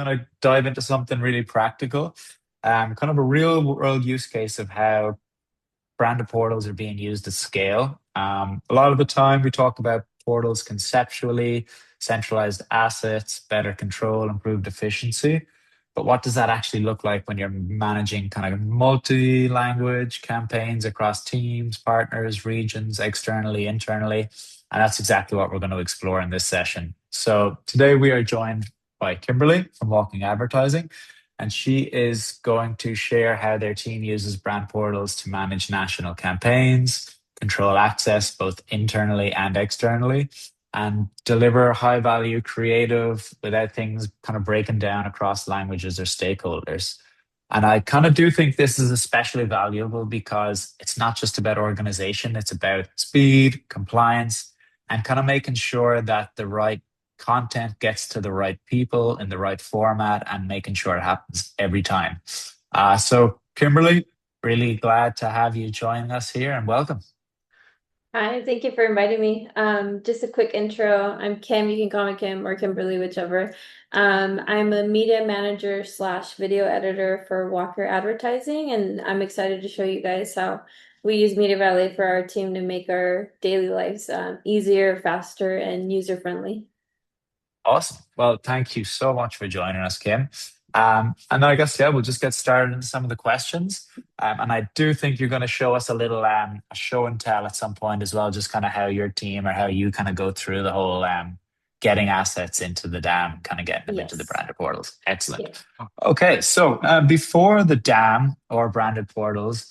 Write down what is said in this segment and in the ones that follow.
going to dive into something really practical, kind of a real world use case of how branded portals are being used at scale. A lot of the time, we talk about portals conceptually, centralized assets, better control, improved efficiency. But what does that actually look like when you're managing kind of multi-language campaigns across teams, partners, regions, externally, internally? And that's exactly what we're going to explore in this session. So today we are joined by Kimberly from Walking Advertising, and she is going to share how their team uses brand portals to manage national campaigns, control access both internally and externally, and deliver high value creative without things kind of breaking down across languages or stakeholders. And I kind of do think this is especially valuable because it's not just about organization, it's about speed, compliance, and kind of making sure that the right content gets to the right people in the right format and making sure it happens every time. So, Kimberly, really glad to have you join us here and welcome. Hi, thank you for inviting me. Just a quick intro. I'm Kim. You can call me Kim or Kimberly, whichever. I'm a media manager slash video editor for Walker Advertising, and I'm excited to show you guys how we use Media Valley for our team to make our daily lives easier, faster, and user friendly. Awesome. Well, thank you so much for joining us, Kim. And I guess, yeah, we'll just get started into some of the questions. And I do think you're going to show us a little a show and tell at some point as well, just kind of how your team or how you kind of go through the whole getting assets into the dam, kind of getting them into the Yes. branded portals. Yeah. Excellent. Okay, so before the dam or branded portals,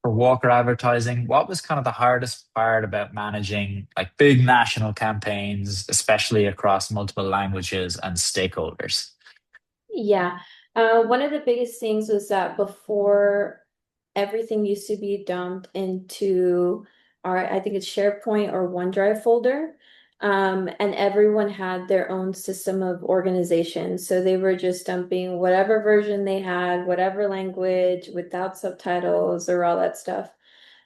for Walker Advertising, what was kind of the hardest part about managing like big national campaigns, especially across multiple languages and stakeholders? Yeah. One of the biggest things was that before everything used to be dumped into our, I think it's SharePoint or OneDrive folder. And everyone had their own system of organization. So they were just dumping whatever version they had, whatever language, without subtitles or all that stuff.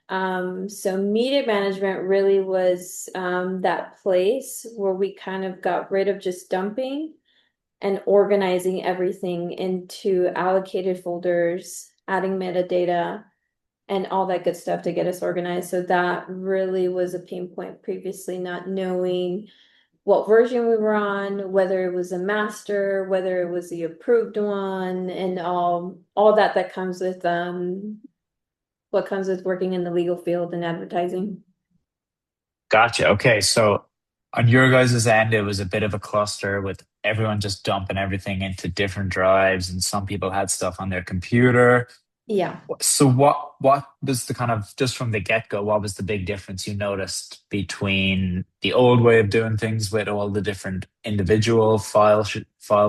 So media management really was that place where we kind of got rid of just dumping and organizing everything into allocated folders, adding metadata, and all that good stuff to get us organized. So that really was a pain point previously, not knowing what version we were on, whether it was a master, whether it was the approved one, and all that comes with what comes with working in the legal field and advertising. Gotcha. Okay, so on your guys' end, it was a bit of a cluster with everyone just dumping everything into different drives, and some people had stuff on their computer. Yeah. So what was the kind of just from the get-go, what was the big difference you noticed between the old way of doing things with all the different individual file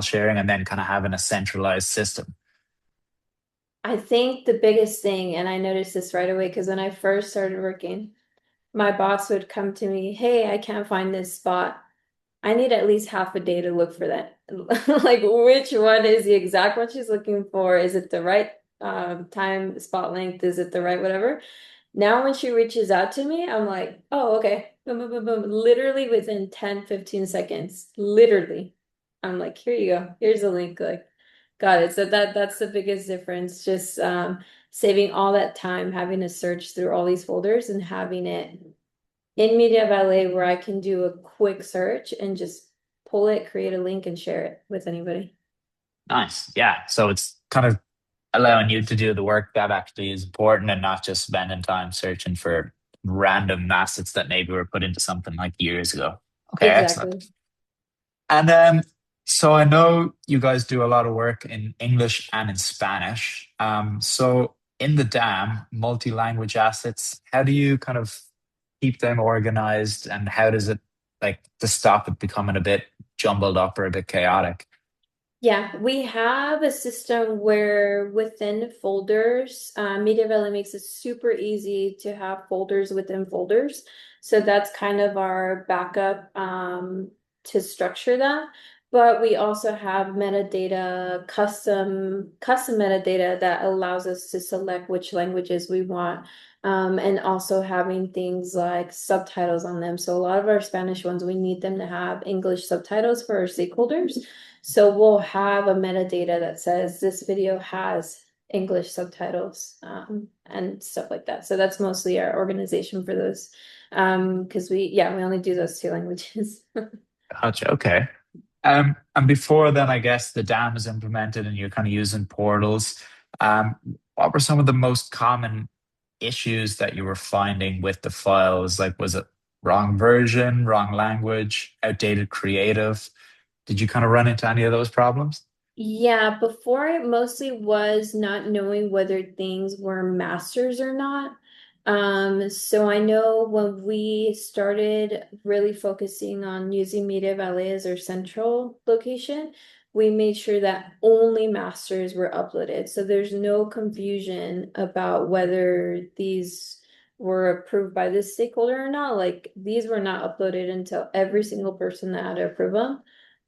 sharing and then kind of having a centralized system? I think the biggest thing, and I noticed this right away because when I first started working, my boss would come to me, "Hey, I can't find this spot. I need at least half a day to look for that." Like, which one is the exact one she's looking for? Is it the right time, spot length? Is it the right whatever? Now, when she reaches out to me, I'm like, "Oh, okay." Boom, boom, boom, boom. Literally within 10, 15 seconds. Literally. I'm like, "Here you go. Here's the link." Like, got it. So that's the biggest difference. Just saving all that time, having to search through all these folders and having it in Media Valet where I can do a quick search and just pull it, create a link, and share it with anybody. Nice. Yeah. So it's kind of allowing you to do the work that actually is important and not just spending time searching for random assets that maybe were put into something like years ago. Okay, excellent. Exactly. And so I know you guys do a lot of work in English and in Spanish. So in the dam, multi-language assets, how do you kind of keep them organized and how does it like to stop it becoming a bit jumbled up or a bit chaotic? Yeah, we have a system where within folders, Media Valley makes it super easy to have folders within folders. So that's kind of our backup to structure that. But we also have metadata, custom metadata that allows us to select which languages we want. And also having things like subtitles on them. So a lot of our Spanish ones, we need them to have English subtitles for our stakeholders. So we'll have a metadata that says this video has English subtitles, and stuff like that. So that's mostly our organization for those. Because we only do those two languages. Gotcha. Okay. And before then, I guess the dam is implemented and you're kind of using portals. Um, what were some of the most common issues that you were finding with the files? Like, was it wrong version, wrong language, outdated creative? Did you kind of run into any of those problems? Yeah, before it mostly was not knowing whether things were masters or not. So I know when we started really focusing on using Media Valley as our central location, we made sure that only masters were uploaded. So there's no confusion about whether these were approved by this stakeholder or not. Like these were not uploaded until every single person that had to approve them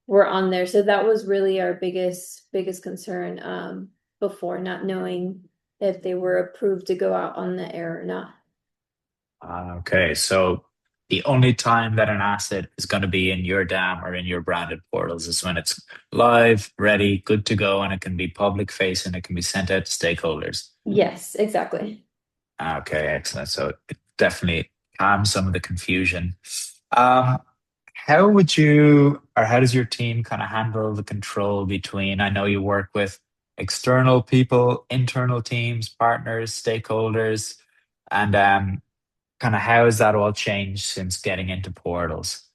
were on there. So that was really our biggest concern before, not knowing if they were approved to go out on the air or not. Okay, so the only time that an asset is going to be in your dam or in your branded portals is when it's live, ready, good to go, and it can be public facing, it can be sent out to stakeholders. Yes, exactly. Okay, excellent. So it definitely calms some of the confusion. Um, how would you, or how does your team kind of handle the control between, I know you work with external people, internal teams, partners, stakeholders, and kind of how has that all changed since getting into portals?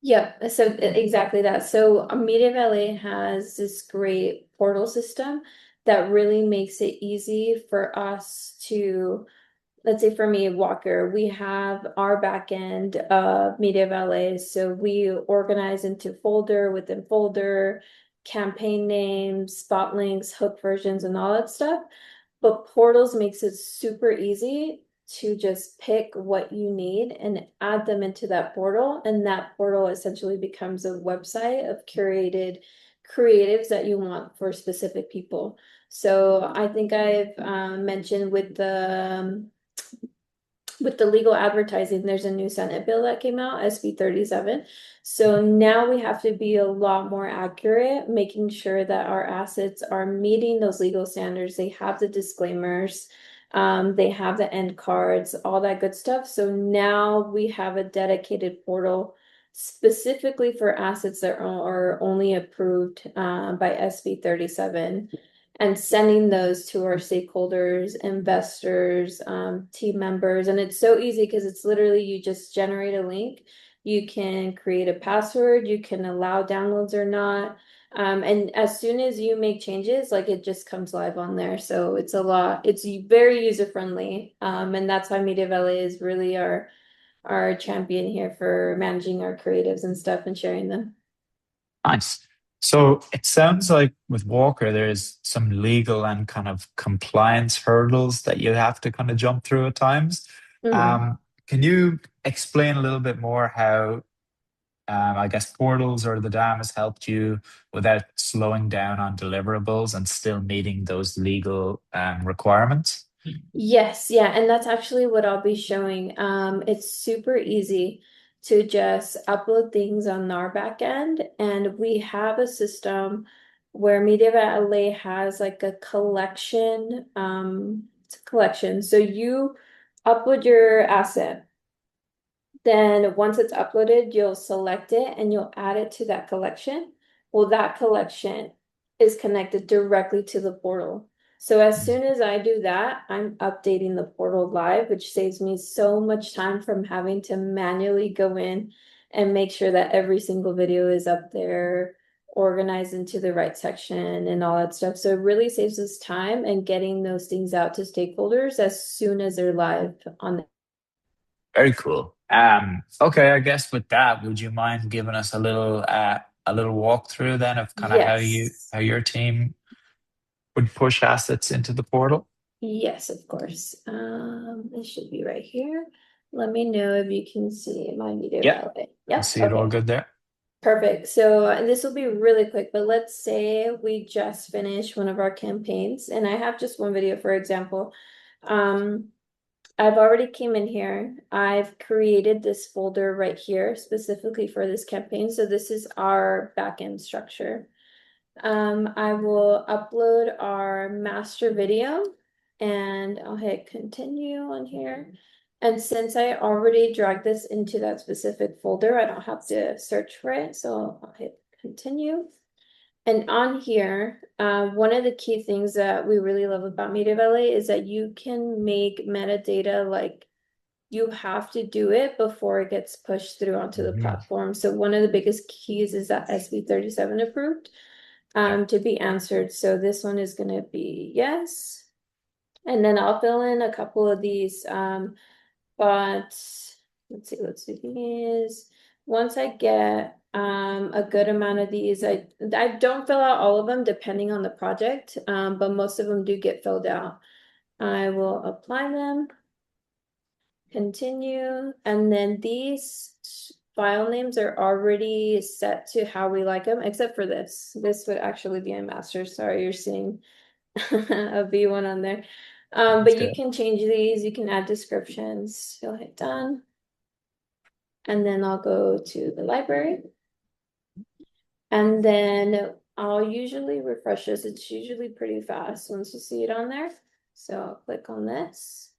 Yep. So exactly that. So Media Valley has this great portal system that really makes it easy for us to, let's say for me, Walker, we have our back end of Media Valet. So we organize into folder within folder, campaign names, spot links, hook versions, and all that stuff. But Portals makes it super easy to just pick what you need and add them into that portal. And that portal essentially becomes a website of curated creatives that you want for specific people. So I think I've mentioned with the legal advertising, there's a new Senate bill that came out, SB 37. So now we have to be a lot more accurate, making sure that our assets are meeting those legal standards. They have the disclaimers, they have the end cards, all that good stuff. So now we have a dedicated portal specifically for assets that are only approved by SB 37 and sending those to our stakeholders, investors, team members. And it's so easy because it's literally you just generate a link. You can create a password, you can allow downloads or not. And as soon as you make changes, like it just comes live on there. So it's very user friendly. And that's why Media Valley is really our champion here for managing our creatives and stuff and sharing them. Nice. So it sounds like with Walker, there's some legal and kind of compliance hurdles that you have to kind of jump through at times. Mhm. Um, can you explain a little bit more how, I guess, portals or the dam has helped you without slowing down on deliverables and still meeting those legal requirements? Yes, yeah, and that's actually what I'll be showing. It's super easy to just upload things on our back end, and we have a system where Media Valet has like a collection, it's a collection. So you upload your asset. Then once it's uploaded, you'll select it and you'll add it to that collection. Well, that collection is connected directly to the portal. So as soon as I do that, I'm updating the portal live, which saves me so much time from having to manually go in and make sure that every single video is up there, organized into the right section and all that stuff. So it really saves us time and getting those things out to stakeholders as soon as they're live on. Very cool. Okay, I guess with that, would you mind giving us a little walkthrough then of kind of Yes. how your team would push assets into the portal? Yes, of course. It should be right here. Let me know if you can see my media Yeah, valet. I Yep, see it all okay. good there. Perfect. So this will be really quick, but let's say we just finished one of our campaigns, and I have just one video, for example. Um, I've already came in here. I've created this folder right here specifically for this campaign. So this is our backend structure. I will upload our master video and I'll hit continue on here. And since I already dragged this into that specific folder, I don't have to search for it. So I'll hit continue. And on here, one of the key things that we really love about Media Valet is that you can make metadata like you have to do it before it gets pushed through onto the Mhm. platform. So one of the biggest keys is that SB37 approved Yeah. to be answered. So this one is going to be yes. And then I'll fill in a couple of these. But let's do these. Once I get a good amount of these, I don't fill out all of them depending on the project, but most of them do get filled out. I will apply them, continue, and then these file names are already set to how we like them, except for this. This would actually be a master. Sorry, you're seeing a V1 on there. That's But you good. can change these, you can add descriptions. You'll hit done. And then I'll go to the library. And then I'll usually refresh this. It's usually pretty fast once you see it on there. So I'll click on this.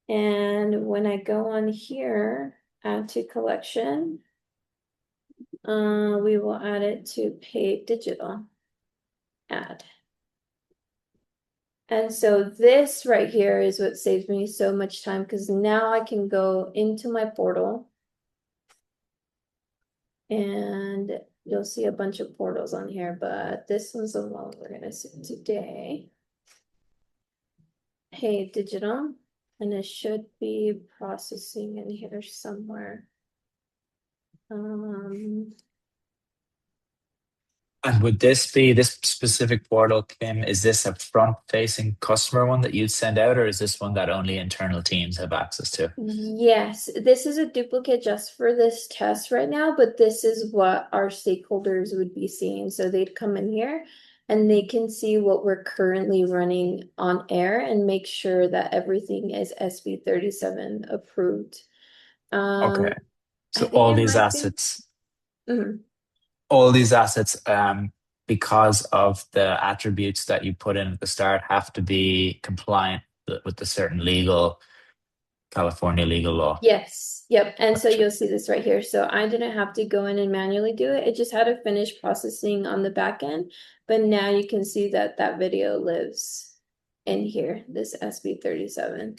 And when I go on here, add to collection, we will add it to paid digital add. And so this right here is what saves me so much time because now I can go into my portal and you'll see a bunch of portals on here, but this one's the one we're gonna see today. Hey, digital, and it should be processing in here somewhere. Um, And would this be this specific portal, Kim? Is this a front-facing customer one that you'd send out, or is this one that only internal teams have access to? yes, this is a duplicate just for this test right now, but this is what our stakeholders would be seeing. So they'd come in here and they can see what we're currently running on air and make sure that everything is SB37 approved. Okay. I So think it might be. Mhm. all these assets, because of the attributes that you put in at the start, have to be compliant with the certain California legal law. Yes, yep. And so Gotcha. you'll see this right here. So I didn't have to go in and manually do it. It just had to finish processing on the back end. But now you can see that that video lives in here, this SB37.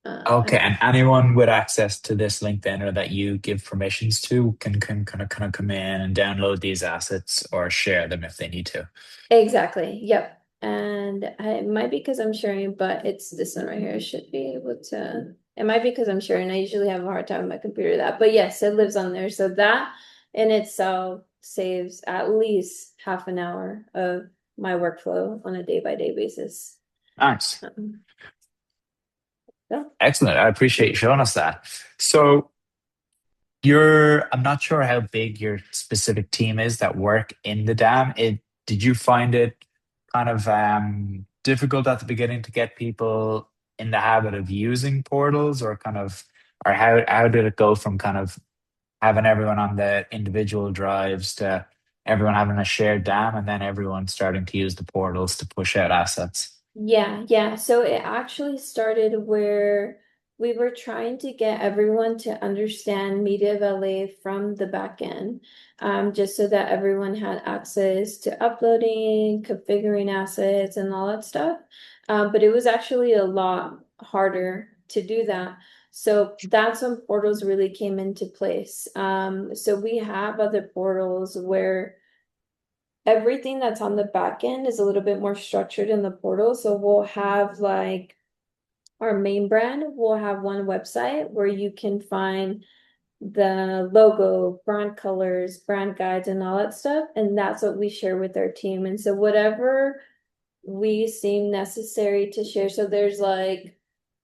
Okay, And and anyone with access to this link then, or that you give permissions to, can kind of come in and download these assets or share them if they need to. exactly, yep. And it might be because I'm sharing, but it's this one right here. I should be able to. It might be because I'm sharing. I usually have a hard time with my computer with that. But yes, it lives on there. So that in itself saves at least half an hour of my workflow on a day-by-day basis. Nice. Um, yeah. Excellent. I appreciate you showing us that. So I'm not sure how big your specific team is that work in the dam. Did you find it kind of difficult at the beginning to get people in the habit of using portals, or how did it go from kind of having everyone on the individual drives to everyone having a shared dam and then everyone starting to use the portals to push out assets? Yeah, yeah. So it actually started where we were trying to get everyone to understand Media Valet from the back end, just so that everyone had access to uploading, configuring assets, and all that stuff. But it was actually a lot harder to do that. So that's when portals really came into place. So we have other portals where everything that's on the back end is a little bit more structured in the portal. So we'll have like our main brand, we'll have one website where you can find the logo, brand colors, brand guides, and all that stuff. And that's what we share with our team. And so whatever we seem necessary to share. So there's like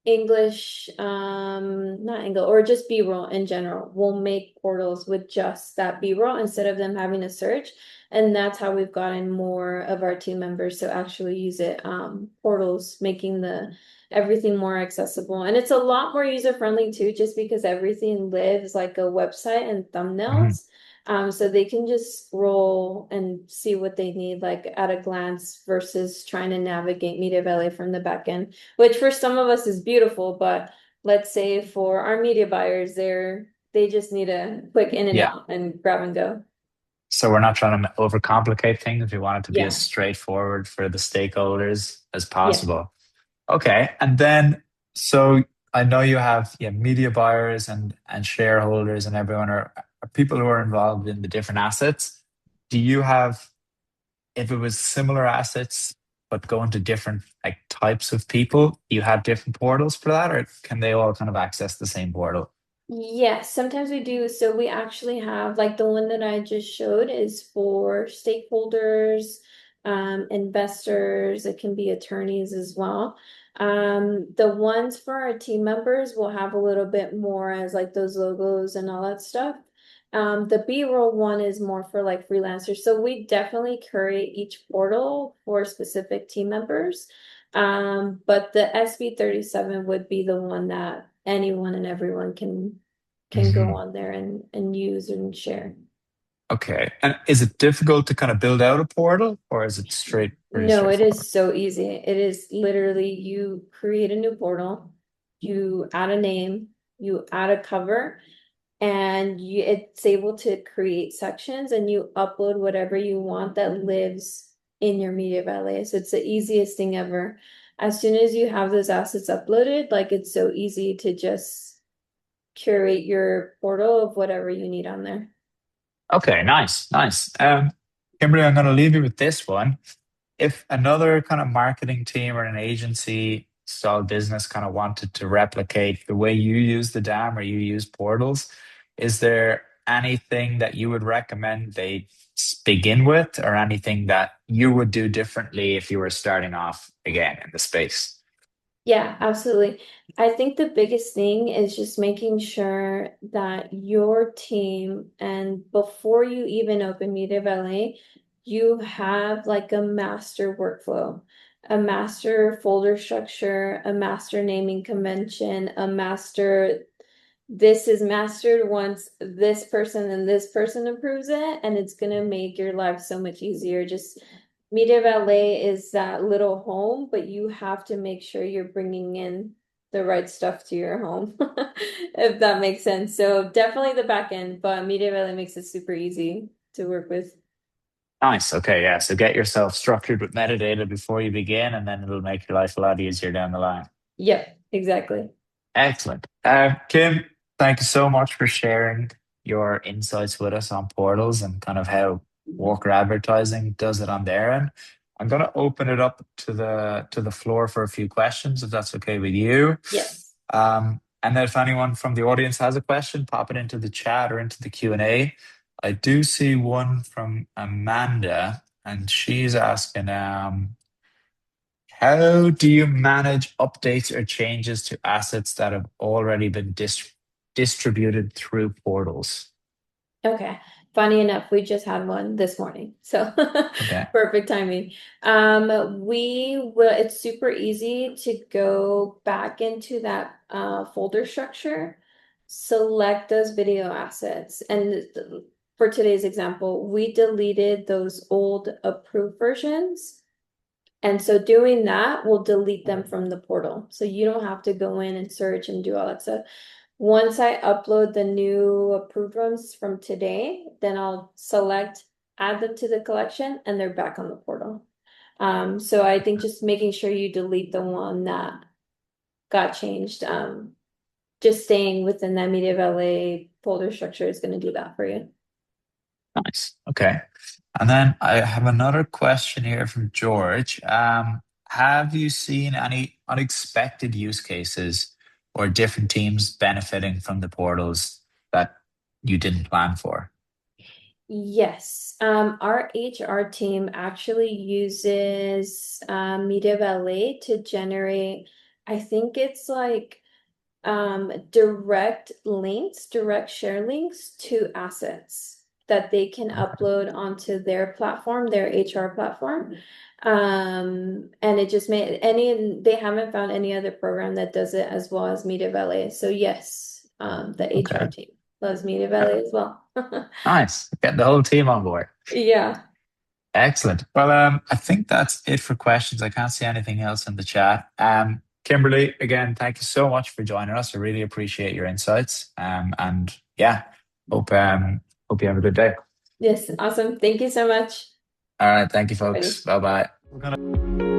English, not English, or just B-roll in general. We'll make portals with just that B-roll instead of them having to search. And that's how we've gotten more of our team members to actually use it. Portals making the everything more accessible. And it's a lot more user-friendly too, just because everything lives like a website and Mhm. thumbnails. So they can just scroll and see what they need like at a glance versus trying to navigate Media Valley from the back end, which for some of us is beautiful, but let's say for our media buyers, they just need a quick in and Yeah. out and grab and go. So we're not trying to overcomplicate things. We want it to be as Yeah. straightforward for the stakeholders as Yeah. possible. Okay. And then, so I know you have, yeah, media buyers and shareholders and everyone are people who are involved in the different assets. Do you have, if it was similar assets, but going to different like types of people, you have different portals for that, or can they all kind of access the same portal? Yes, sometimes we do. So we actually have like the one that I just showed is for stakeholders, investors, it can be attorneys as well. The ones for our team members will have a little bit more as like those logos and all that stuff. The B-roll one is more for like freelancers. So we definitely curate each portal for specific team members. But the SB37 would be the one that anyone and everyone can go Mhm. on there and use and share. Okay. And is it difficult to kind of build out a portal, or is it pretty No, it straightforward? is so easy. It is literally you create a new portal, you add a name, you add a cover, and it's able to create sections and you upload whatever you want that lives in your media valet. So it's the easiest thing ever. As soon as you have those assets uploaded, like it's so easy to just curate your portal of whatever you need on there. Okay, nice, nice. Kimberly, I'm going to leave you with this one. If another kind of marketing team or an agency style business kind of wanted to replicate the way you use the dam or you use portals, is there anything that you would recommend they begin with, or anything that you would do differently if you were starting off again in the space? Yeah, absolutely. I think the biggest thing is just making sure that your team, and before you even open Media Valet, you have like a master workflow, a master folder structure, a master naming convention, a master this is mastered once this person and this person approves it, and it's gonna make your life so much easier. Just Media Valet is that little home, but you have to make sure you're bringing in the right stuff to your home, if that makes sense. So definitely the back end, but Media Valet makes it super easy to work with. Nice. Okay, yeah. So get yourself structured with metadata before you begin, and then it'll make your life a lot easier down the line. Yep, exactly. Excellent. Kim, thank you so much for sharing your insights with us on portals and kind of how Walker Advertising does it on their end. I'm going to open it up to the floor for a few questions, if that's okay with you. Yes. And then if anyone from the audience has a question, pop it into the chat or into the Q&A. I do see one from Amanda, and she's asking, how do you manage updates or changes to assets that have already been distributed through portals? Okay. Funny enough, we just had one this morning. So Okay. perfect timing. It's super easy to go back into that folder structure, select those video assets. And for today's example, we deleted those old approved versions. And so doing that will delete them from the portal. So you don't have to go in and search and do all that stuff. Once I upload the new approved ones from today, then I'll select, add them to the collection, and they're back on the portal. So I think just making sure you delete the one that got changed. Just staying within that Media Valet folder structure is going to do that for you. Nice. Okay. And then I have another question here from George. Have you seen any unexpected use cases or different teams benefiting from the portals that you didn't plan for? Yes, our HR team actually uses Media Valet to generate I think it's like direct links, direct share links to assets that they can Okay. upload onto their platform, their HR platform. And it just made any, they haven't found any other program that does it as well as Media Valet. So yes, the HR Okay. team loves Media Valet as well. Nice. Getting the whole team on board. Yeah. Excellent. Well, I think that's it for questions. I can't see anything else in the chat. Kimberly, again, thank you so much for joining us. I really appreciate your insights. And yeah, hope hope you have a good day. Yes. Awesome. Thank you so much. All right, thank you, Ready. folks. Bye bye. We're gonna